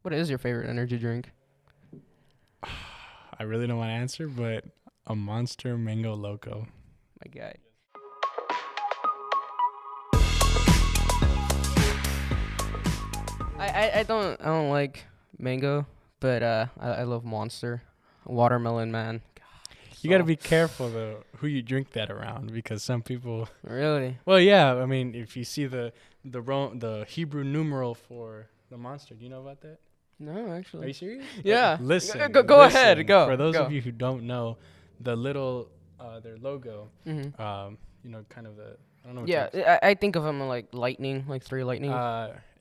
What is your favorite energy drink? I really don't want to answer, but a Monster Mango Loco. My guy. I don't like mango, but I love Monster. Watermelon, man. You got to be careful though who you drink that around, because some people. Really? Well, yeah. I mean, if you see the Hebrew numeral for the Monster, do you know about that? No, Are actually. you serious? Yeah. Listen. Go ahead. Go. For those go. of you who don't know, the little their logo, Mm-hmm. kind of the I don't know. What Yeah, I think of them like lightning, like 3 lightning.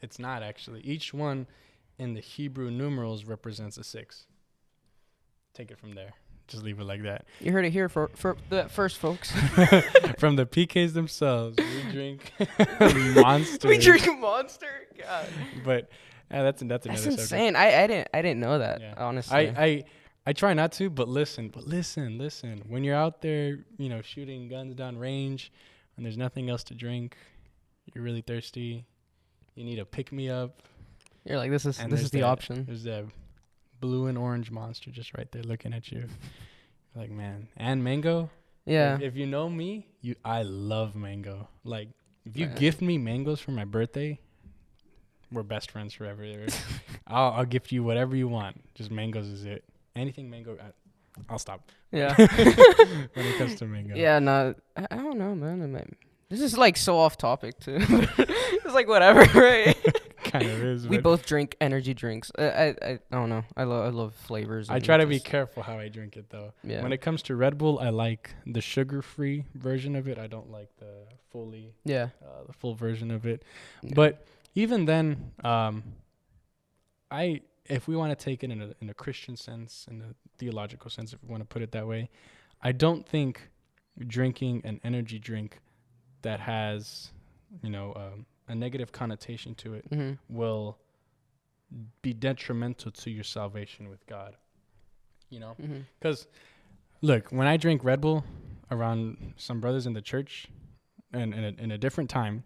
It's not actually. Each one in the Hebrew numerals represents a 6. Take it from there. Just leave it like that. You heard it here for the first, folks. From the PKs themselves, we drink Monster. We drink Monster. God. But that's another That's subject. insane. I didn't know that. Yeah. Honestly. I try not to, but listen. When you're out there, shooting guns down range, and there's nothing else to drink, you're really thirsty, you need a pick me up. You're like, this is the option. There's that blue and orange Monster just right there looking at you. Like, man. And mango. Yeah. If you know me, I love mango. Like, if you gift me mangoes for my birthday, we're best friends forever. I'll gift you whatever you want. Just mangoes is it. Anything mango, I'll stop. Yeah. When it comes to mango. Yeah, no, I don't know, man. This is like so off topic too. It's like whatever, right? Kind of is. We both drink energy drinks. I don't know. I love flavors. I try to be careful how I drink it though. Yeah. When it comes to Red Bull, I like the sugar-free version of it. I don't like the the full version of it. Yeah. But even then, if we want to take it in a Christian sense, in a theological sense, if we want to put it that way, I don't think drinking an energy drink that has, a negative connotation to it Mm-hmm. will be detrimental to your salvation with God. Mm-hmm. Because, look, when I drink Red Bull around some brothers in the church, and in a different time,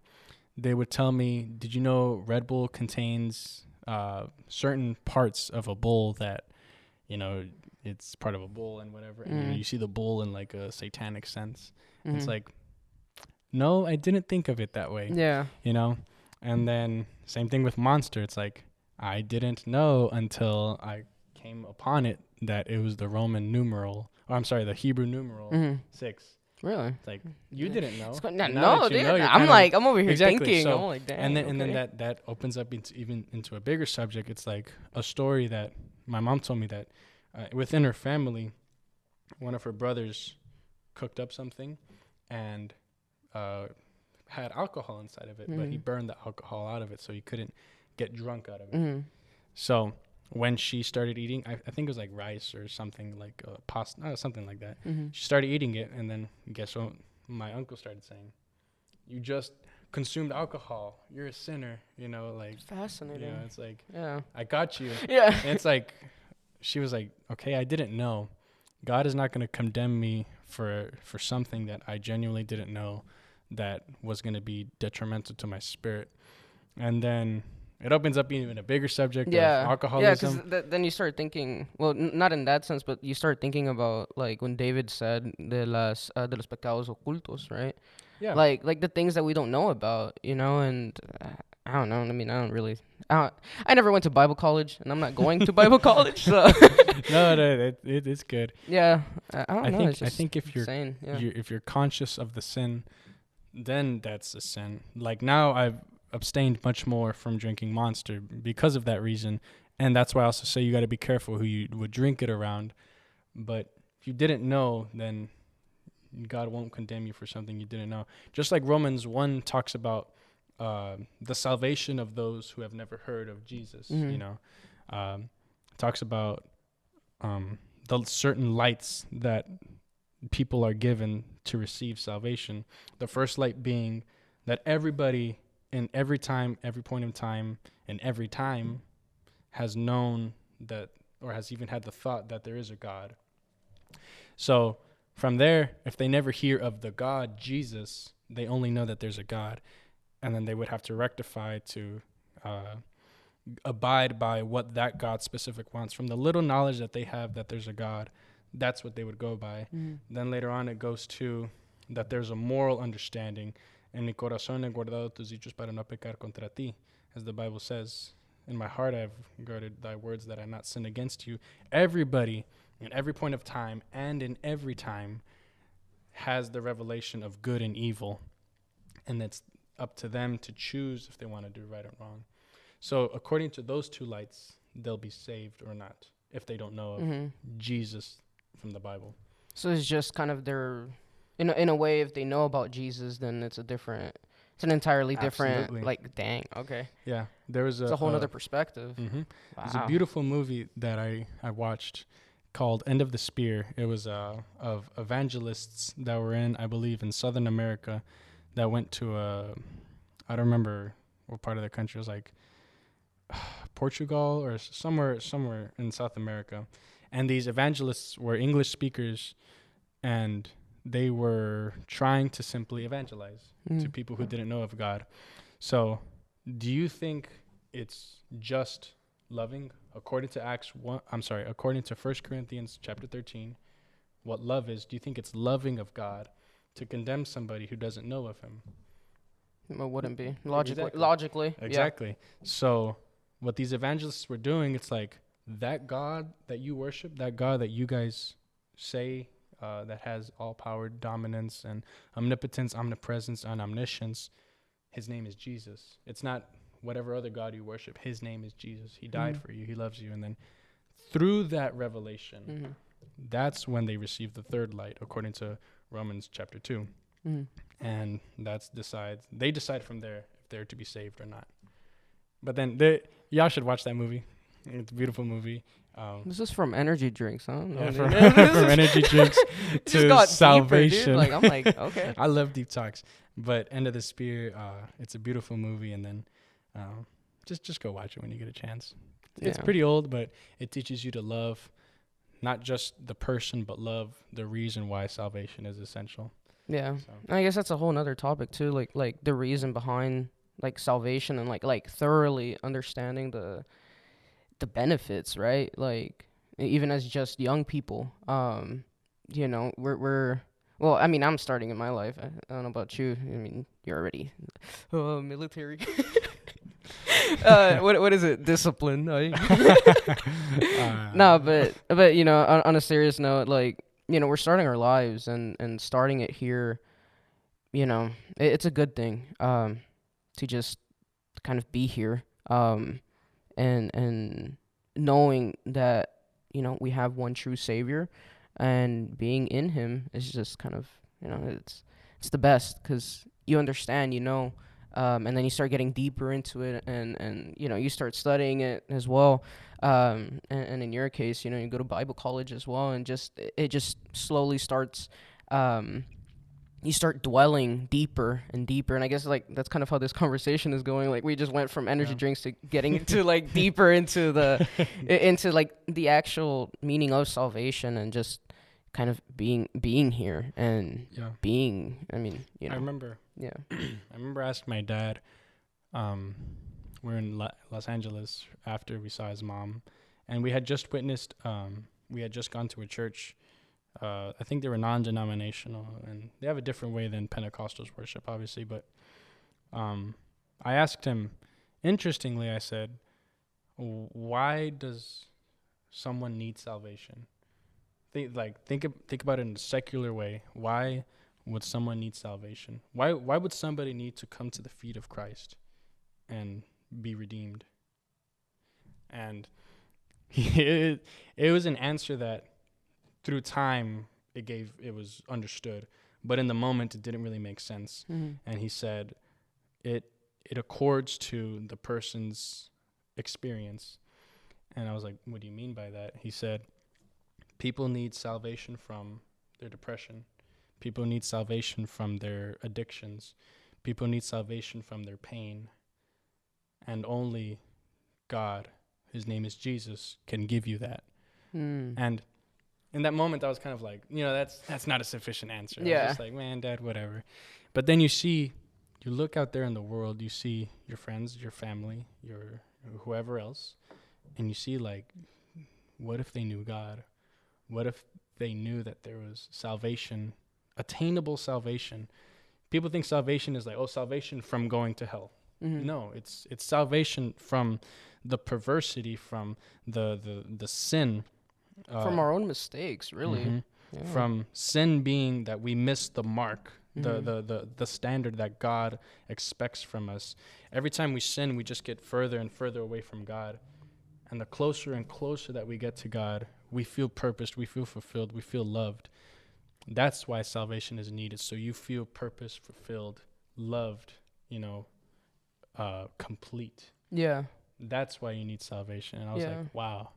they would tell me, "Did you know Red Bull contains certain parts of a bull that, it's part of a bull and whatever." Mm-hmm. And you see the bull in like a satanic sense. Mm-hmm. It's like, no, I didn't think of it that way. Yeah. And then same thing with Monster. It's like, I didn't know until I came upon it that it was the the Hebrew numeral 6. Really? It's like, you didn't know. No, dude. I'm over here thinking. So, I'm like, dang. and then that opens up into a bigger subject. It's like a story that my mom told me that within her family, one of her brothers cooked up something and had alcohol inside of it, but he burned the alcohol out of it, so he couldn't get drunk out of it. Mm-hmm. So when she started eating, I think it was like rice or something, like pasta, something like that. Mm-hmm. She started eating it, and then guess what? My uncle started saying, "You just consumed alcohol. You're a sinner." Like, Fascinating. it's like, Yeah. I got you. Yeah. And it's like, she was like, "Okay, I didn't know. God is not going to condemn me for something that I genuinely didn't know that was going to be detrimental to my spirit." And then it opens up even a bigger subject of alcoholism. Yeah, because then you start thinking, well, not in that sense, but you start thinking about like when David said de los pecados ocultos, right? Yeah. Like the things that we don't know about, and I don't know. I mean, I never went to Bible college, and I'm not going to Bible college, so. No, it's good. Yeah, I don't know. I think if you're insane. Yeah. if you're conscious of the sin, then that's a sin. Like, now I've abstained much more from drinking Monster because of that reason, and that's why I also say you got to be careful who you would drink it around. But if you didn't know, then God won't condemn you for something you didn't know. Just like Romans 1 talks about the salvation of those who have never heard of Jesus. Mm-hmm. Talks about the certain lights that people are given to receive salvation. The first light being that everybody in every time, every point in time, and every time has known that, or has even had the thought that there is a God. So from there, if they never hear of the God, Jesus, they only know that there's a God. And then they would have to rectify to abide by what that God specific wants. From the little knowledge that they have that there's a God, that's what they would go by. Then later on it goes to that there's a moral understanding. En mi corazón he guardado tus dichos para no pecar contra ti. As the Bible says, in my heart I have guarded thy words that I not sin against you. Everybody, in every point of time and in every time, has the revelation of good and evil. And it's up to them to choose if they want to do right or wrong. So according to those two lights, they'll be saved or not if they don't know of Jesus from the Bible. So it's just kind of their, in a way, if they know about Jesus, then it's an entirely different, Absolutely. like, dang, okay. Yeah, there was It's a whole other perspective. Wow. There's a Wow. beautiful movie that I watched called End of the Spear. It was of evangelists that were in, I believe, in Southern America that went to I don't remember what part of the country. It was like Portugal or somewhere in South America. And these evangelists were English speakers, and they were trying to simply evangelize to people who didn't know of God. So do you think it's just loving according to according to 1 Corinthians chapter 13, what love is? Do you think it's loving of God to condemn somebody who doesn't know of him? It wouldn't be. Exactly. Logically. Exactly. So what these evangelists were doing, it's like that God that you worship, that God that you guys say that has all power, dominance, and omnipotence, omnipresence, and omniscience, his name is Jesus. It's not whatever other God you worship. His name is Jesus. He died for you. He loves you. And then through that revelation, that's when they receive the third light, according to Romans chapter 2. And they decide from there if they're to be saved or not. But then y'all should watch that movie. It's a beautiful movie. This is from energy drinks, huh? Yeah, from energy drinks to salvation. Deeper, I'm like, okay. I love deep talks. But End of the Spear, it's a beautiful movie. And then just go watch it when you get a chance. It's pretty old, but it teaches you to love not just the person, but love the reason why salvation is essential. Yeah. So. I guess that's a whole nother topic too, like the reason behind like salvation and like thoroughly understanding the benefits, right? Like even as just young people, we're well, I mean, I'm starting in my life. I don't know about you. I mean, you're already military. What is it? Discipline. Right? No, but on a serious note, like, we're starting our lives and starting it here, it's a good thing to just kind of be here and knowing that, we have one true Savior, and being in him is just kind of, it's the best because you understand, and then you start getting deeper into it and you start studying it as well. And in your case, you go to Bible college as well, and it just slowly starts, you start dwelling deeper and deeper. And I guess like that's kind of how this conversation is going. Like we just went from energy drinks to getting into like deeper into into like the actual meaning of salvation and just kind of being here and being, I mean, I remember. Yeah. I remember asking my dad, we're in Los Angeles after we saw his mom, and we had just witnessed, we had just gone to a church. I think they were non-denominational, and they have a different way than Pentecostals worship, obviously. But I asked him, interestingly, I said, why does someone need salvation? Think about it in a secular way. Why would someone need salvation? Why would somebody need to come to the feet of Christ and be redeemed? And it was an answer that through time it was understood, but in the moment it didn't really make sense. And he said it accords to the person's experience. And I was like, what do you mean by that? He said people need salvation from their depression. People need salvation from their addictions. People need salvation from their pain. And only God, his name is Jesus, can give you that. And in that moment, I was kind of like, that's not a sufficient answer. I was just like, man, Dad, whatever. But then you look out there in the world, you see your friends, your family, whoever else, and you see, like, what if they knew God? What if they knew that there was salvation, attainable salvation? People think salvation is like, oh, salvation from going to hell. Mm-hmm. No, it's salvation from the perversity, from the sin, From our own mistakes, really. mhm, Yeah. from sin being that we miss the mark, Mhm. the standard that God expects from us. Every time we sin, we just get further and further away from God. And the closer and closer that we get to God, we feel purposed, we feel fulfilled, we feel loved. That's why salvation is needed. So you feel purpose, fulfilled, loved, complete. Yeah. That's why you need salvation. And I was Yeah. like, wow.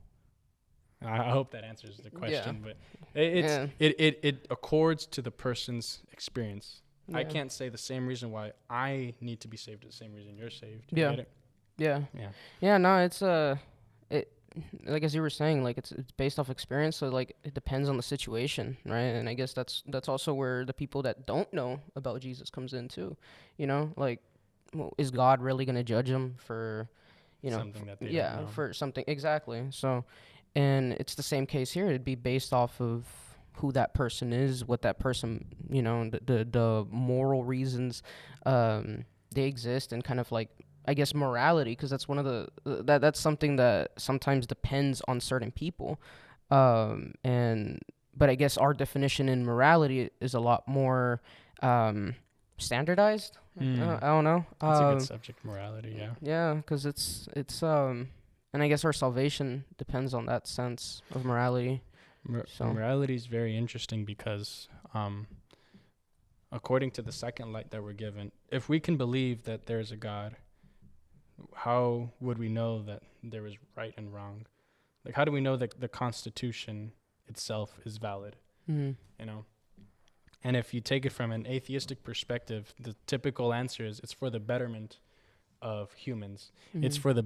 I hope that answers the question, but Yeah. it accords to the person's experience. I Yeah. can't say the same reason why I need to be saved is the same reason you're saved. You Yeah. get it? Yeah. Yeah. Yeah. No, it's it like as you were saying, like it's based off experience, so like it depends on the situation, right? And I guess that's also where the people that don't know about Jesus comes in too. Like, well, is God really gonna judge them for, Something that they don't know. for something exactly? So, and it's the same case here. It'd be based off of who that person is, what that person, the moral reasons they exist, and kind of like, I guess, morality, because that's one of that's something that sometimes depends on certain people, and but I guess our definition in morality is a lot more standardized. I don't know. That's a good subject, morality. Yeah. Yeah, because it's and I guess our salvation depends on that sense of morality. So Morality is very interesting because, according to the second light that we're given, if we can believe that there's a God, how would we know that there is right and wrong? Like, how do we know that the Constitution itself is valid? mhm. And if you take it from an atheistic perspective, the typical answer is it's for the betterment of humans. It's for the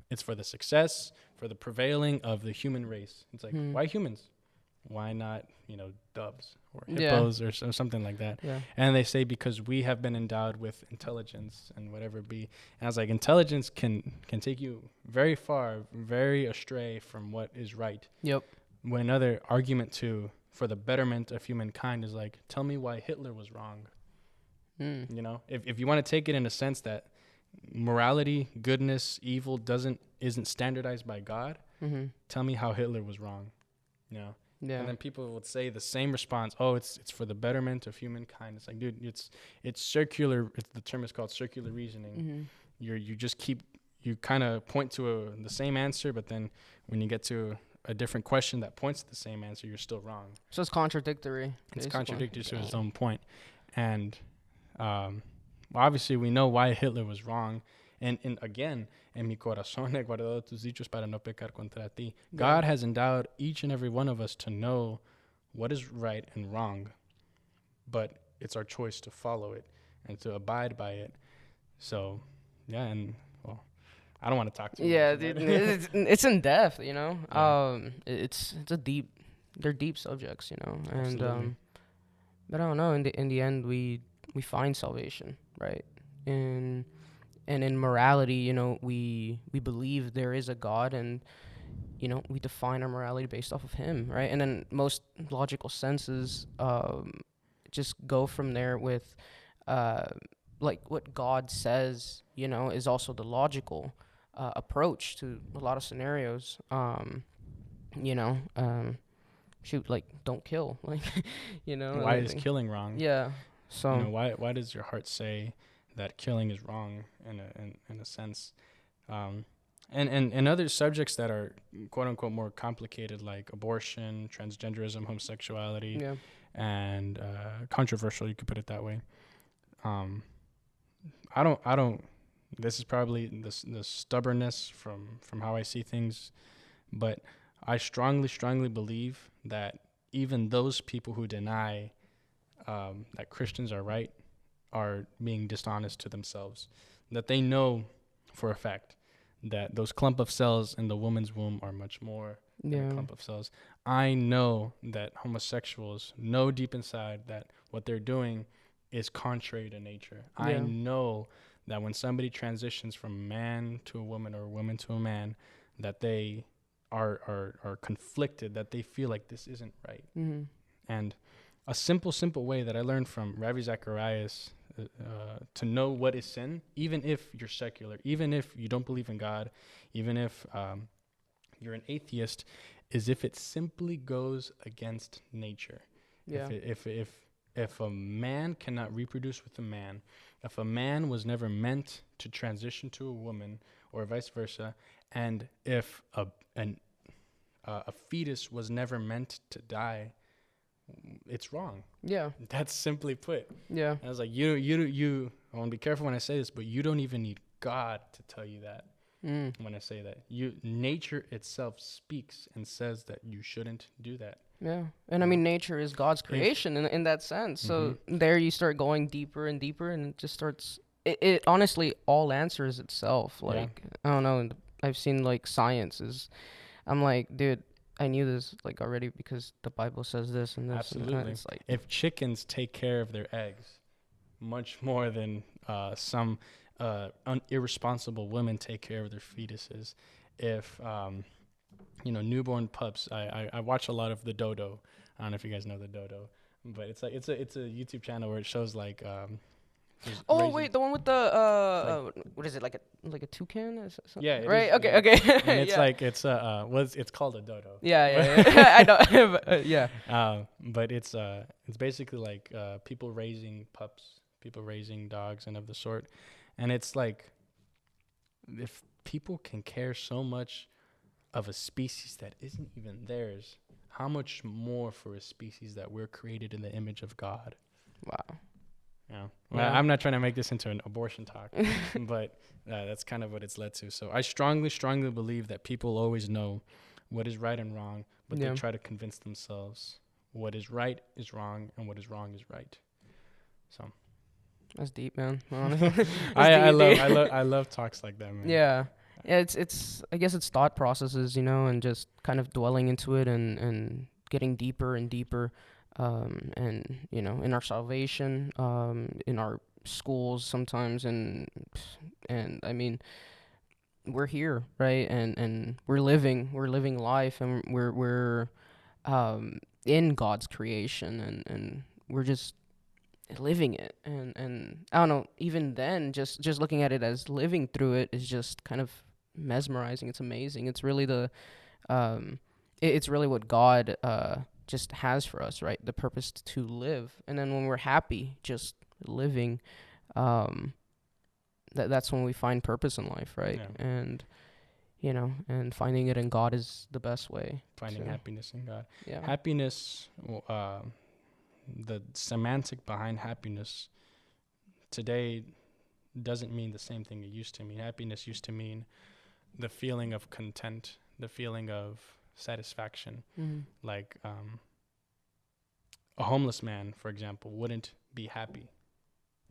it's for the success, for the prevailing of the human race. It's like, why humans? Why not, doves or hippos or something like that? Yeah. And they say because we have been endowed with intelligence and whatever it be. And I was like, intelligence can take you very far, very astray from what is right. Yep. When another argument for the betterment of humankind is like, tell me why Hitler was wrong. If you want to take it in a sense that morality, goodness, evil isn't standardized by God, tell me how Hitler was wrong. Yeah. And then people would say the same response, oh, it's for the betterment of humankind. It's like, dude, it's circular. The term is called circular reasoning. You kind of point to the same answer, but then when you get to a different question that points to the same answer, you're still wrong. So it's contradictory. It's contradictory to its own point. And obviously we know why Hitler was wrong. And again, en mi corazón he guardado tus dichos para no pecar contra ti. God has endowed each and every one of us to know what is right and wrong, but it's our choice to follow it and to abide by it. So, yeah, and well, I don't want to talk too much. Dude, it's in depth, Yeah. It's they're deep subjects, and Absolutely. but I don't know. In the end, we find salvation, right? And in morality, we believe there is a God, and we define our morality based off of Him, right? And then most logical senses just go from there with like what God says, is also the logical approach to a lot of scenarios. Shoot, like, don't kill, like, Why is killing wrong? Yeah. So why does your heart say that killing is wrong in a sense? And other subjects that are quote unquote more complicated, like abortion, transgenderism, homosexuality, and controversial, you could put it that way. I don't. This is probably the stubbornness from how I see things, but I strongly believe that even those people who deny that Christians are right are being dishonest to themselves. That they know for a fact that those clump of cells in the woman's womb are much more than a clump of cells. I know that homosexuals know deep inside that what they're doing is contrary to nature. I know that when somebody transitions from man to a woman or a woman to a man, that they are conflicted, that they feel like this isn't right. Mm-hmm. And a simple way that I learned from Ravi Zacharias to know what is sin, even if you're secular, even if you don't believe in God, even if you're an atheist, is if it simply goes against nature. Yeah. If a man cannot reproduce with a man, if a man was never meant to transition to a woman, or vice versa, and if a fetus was never meant to die, it's wrong. Yeah. That's simply put. Yeah. I was like, you. I want to be careful when I say this, but you don't even need God to tell you that. When I say that, nature itself speaks and says that you shouldn't do that. Yeah. And I mean, nature is God's creation in that sense. So there you start going deeper and deeper, and it just starts, it honestly all answers itself. Like, I don't know. I've seen like science I'm like, dude, I knew this like already because the Bible says this and this. Absolutely. And it's like, if chickens take care of their eggs much more than some irresponsible women take care of their fetuses, if newborn pups, I watch a lot of the Dodo. I don't know if you guys know the Dodo, but it's a YouTube channel where it shows like wait, the one with the what is it, like a toucan or something? Yeah, right. Okay. And it's like it's called a dodo. Yeah. I know. Yeah. But it's basically like people raising pups, people raising dogs, and of the sort. And it's like, if people can care so much of a species that isn't even theirs, how much more for a species that we're created in the image of God? Wow. Yeah. Well, I'm not trying to make this into an abortion talk, but that's kind of what it's led to. So I strongly believe that people always know what is right and wrong, but they try to convince themselves what is right is wrong and what is wrong is right. So that's deep, man. Honestly. I love talks like that, man. Yeah. Yeah, it's I guess it's thought processes, and just kind of dwelling into it and getting deeper and deeper. And in our salvation, in our schools sometimes, and I mean, we're here, right? And we're living life, and we're in God's creation, and we're just living it, and I don't know, even then, just looking at it as living through it is just kind of mesmerizing. It's amazing. It's really it's really what God just has for us, right? The purpose to live. And then when we're happy just living, that's when we find purpose in life, right? Yeah. And and finding it in God is the best way. Finding happiness in God. Yeah. Happiness, the semantic behind happiness today doesn't mean the same thing it used to mean. Happiness used to mean the feeling of content, the feeling of satisfaction. Like a homeless man, for example, wouldn't be happy,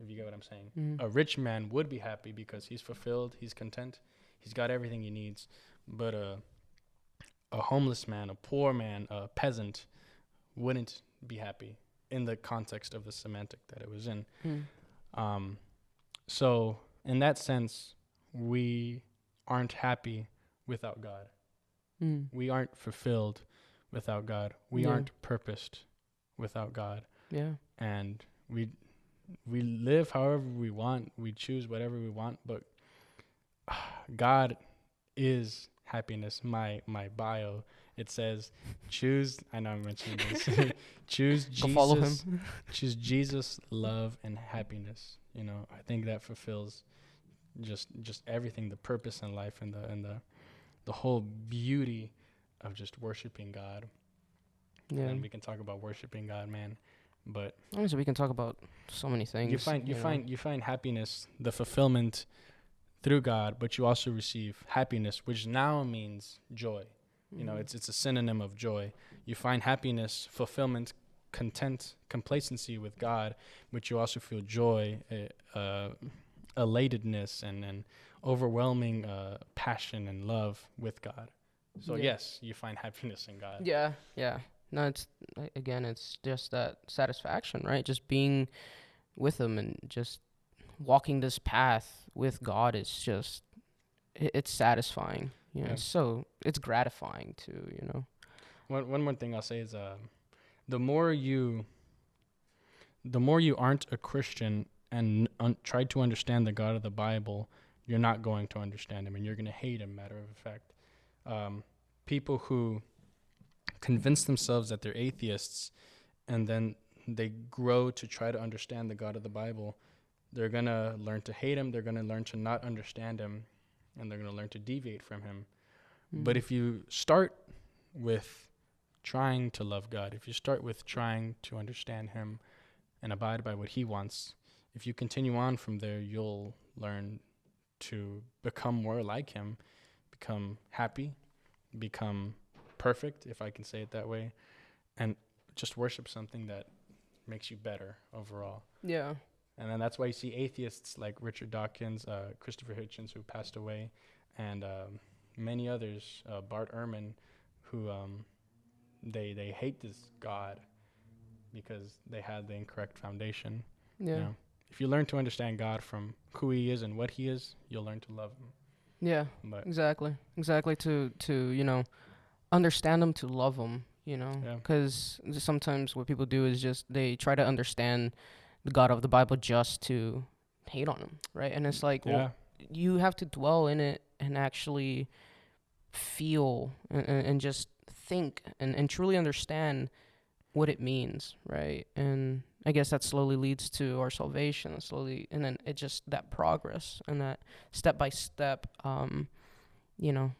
if you get what I'm saying. A rich man would be happy because he's fulfilled, he's content, he's got everything he needs. But a homeless man, a poor man, a peasant wouldn't be happy in the context of the semantic that it was in. So in that sense, we aren't happy without God. We aren't fulfilled without God. We aren't purposed without God. Yeah. And we live however we want. We choose whatever we want. But God is happiness. My bio, it says, choose. I know I'm mentioning this. Choose Jesus. Follow him. Choose Jesus, love, and happiness. I think that fulfills just everything, the purpose in life, and the whole beauty of just worshiping God. Yeah. And we can talk about worshiping God, man. But honestly, we can talk about so many things. You find happiness, the fulfillment through God, but you also receive happiness, which now means joy. It's a synonym of joy. You find happiness, fulfillment, content, complacency with God, but you also feel joy, elatedness, and overwhelming passion and love with God. So yes, you find happiness in God. Yeah. No, it's just that satisfaction, right? Just being with him and just walking this path with God is just, it's satisfying. You know, it's gratifying too, you know. One more thing I'll say is the more you aren't a Christian and try to understand the God of the Bible, you're not going to understand him, and you're going to hate him, matter of fact. People who convince themselves that they're atheists and then they grow to try to understand the God of the Bible, they're going to learn to hate him, they're going to learn to not understand him, and they're going to learn to deviate from him. But if you start with trying to love God, if you start with trying to understand him and abide by what he wants, if you continue on from there, you'll learn to become more like him, become happy, become perfect, if I can say it that way, and just worship something that makes you better overall. Yeah. And then that's why you see atheists like Richard Dawkins, Christopher Hitchens, who passed away, and many others, Bart Ehrman, who they hate this God because they had the incorrect foundation. Yeah. You know? If you learn to understand God from who he is and what he is, you'll learn to love him. Yeah, But exactly. To you know, understand him, to love him, you know, because sometimes what people do is just they try to understand the God of the Bible just to hate on him, right? And it's like, well, you have to dwell in it and actually feel and just think and truly understand what it means, right? And I guess that slowly leads to our salvation, and then it just, that progress and that step by step, you know,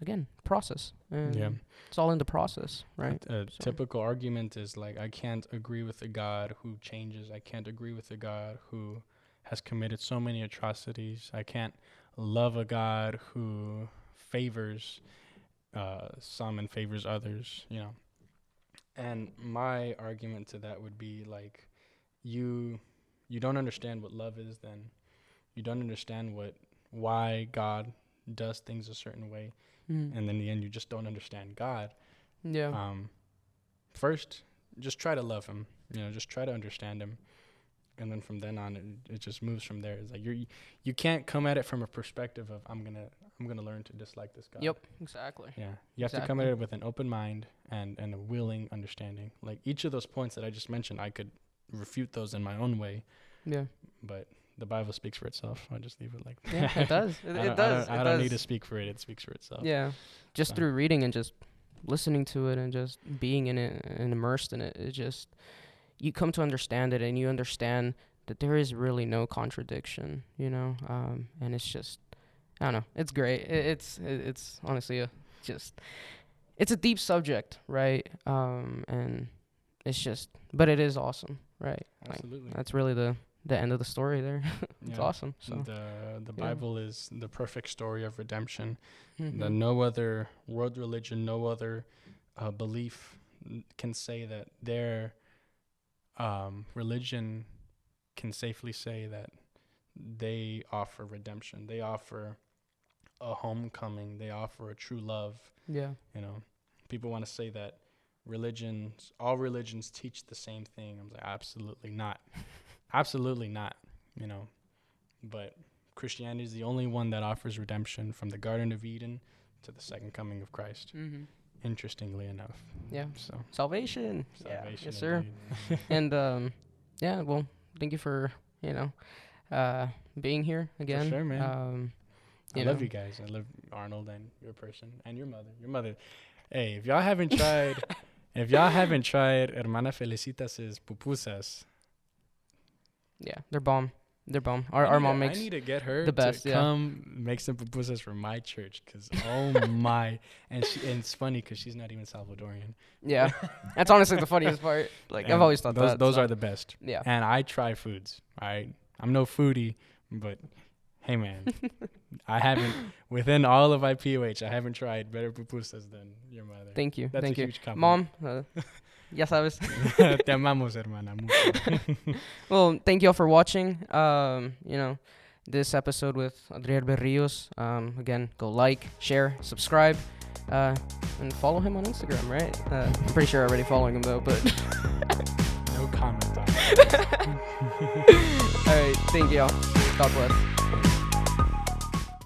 again, process. And it's all in the process, right? Typical argument is like, I can't agree with a God who changes. I can't agree with a God who has committed so many atrocities. I can't love a God who favors some and favors others, you know. And my argument to that would be like, you don't understand what love is, then you don't understand why God does things a certain way, and in the end you just don't understand God. First, just try to love him, you know, just try to understand him, and then from then on it just moves from there. It's like you can't come at it from a perspective of I'm gonna learn to dislike this God. Yep, exactly. Yeah, you have to come at it with an open mind and a willing understanding. Like each of those points that I just mentioned, I could refute those in my own way. Yeah. But the Bible speaks for itself. I'll just leave it like that. Yeah, it does. It does. I don't need to speak for it. It speaks for itself. Yeah. Just through reading and just listening to it and just being in it and immersed in it, it just, you come to understand it, and you understand that there is really no contradiction, you know? And it's just, I don't know. It's great. It's honestly it's a deep subject, right? And it's just, but it is awesome, right? Absolutely. Like, that's really the end of the story there. It's awesome. So the Bible is the perfect story of redemption. That no other world religion, no other belief can say that their religion can safely say that they offer redemption. They offer a homecoming. They offer a true love. Yeah. You know, people want to say that all religions teach the same thing. I'm like, absolutely not. Absolutely not, you know. But Christianity is the only one that offers redemption from the Garden of Eden to the second coming of Christ. Interestingly enough. Yeah. So salvation. Yes, sir. And well, thank you for, you know, being here again. For sure, man. I love you guys. I love Arnold and your person and your mother. Your mother. Hey, if y'all haven't tried Hermana Felicitas's pupusas. Yeah, they're bomb. They're bomb. Our mom makes. I need to get her the best. To come make some pupusas for my church, cause oh my, and it's funny cause she's not even Salvadorian. Yeah, that's honestly the funniest part. Like, I've always thought those are the best. Yeah. And I try foods. I'm no foodie, but hey man, I haven't, within all of IPOH, I haven't tried better pupusas than your mother. Thank you. That's Thank a you. Huge compliment. Mom, ya sabes. Te amamos, hermana. Well, thank you all for watching. You know, this episode with Adriel Berrios. Again, go like, share, subscribe, and follow him on Instagram, right? I'm pretty sure I'm already following him though, but no comment on it. All right, thank you all. God bless.